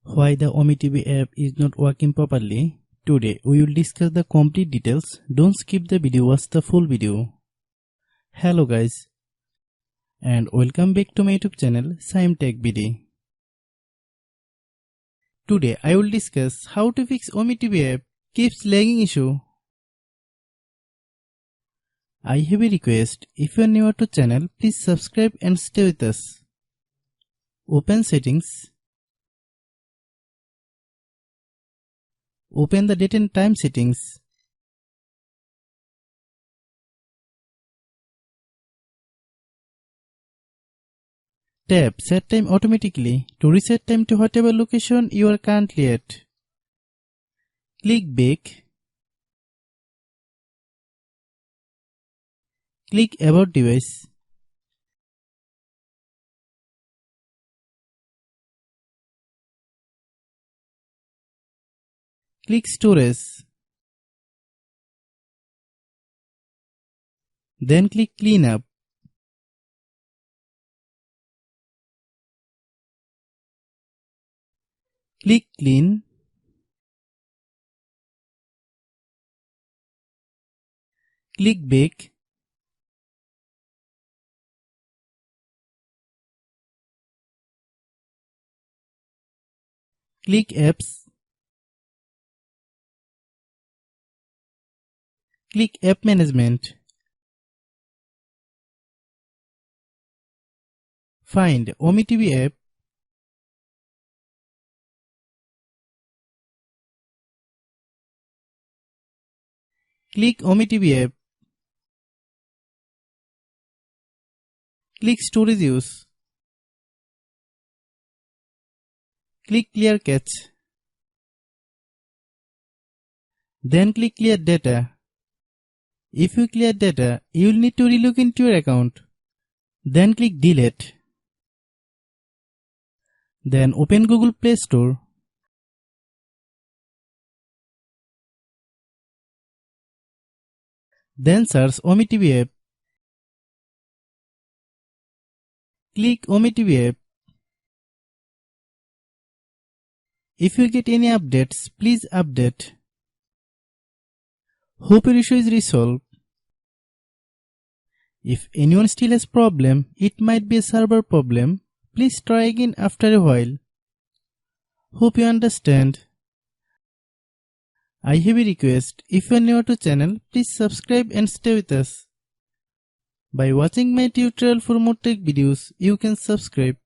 Why the OmeTV app is not working properly? Today we will discuss the complete details. Don't skip the video, watch the full video. Hello guys and welcome back to my YouTube channel Shaem Tech BD. Today I will discuss how to fix OmeTV app keeps lagging issue. I have a request. If you are new to channel, please subscribe and stay with us. Open settings. Open the date and time settings. Tap set time automatically to reset time to whatever location you are currently at. Click back. Click about device. Click storage. Then click clean up. Click clean. Click back. Click apps. Click app management. Find OmeTV app. Click OmeTV app. Click storage use. Click clear cache. Then click clear data. If you clear data, you will need to relog into your account. Then click delete. Then open Google Play Store. Then search OmeTV app. Click OmeTV app. If you get any updates, please update. Hope your issue is resolved. If anyone still has problem, it might be a server problem. Please try again after a while. Hope you understand. I have a request. If you are new to channel, please subscribe and stay with us. By watching my tutorial for more tech videos, you can subscribe.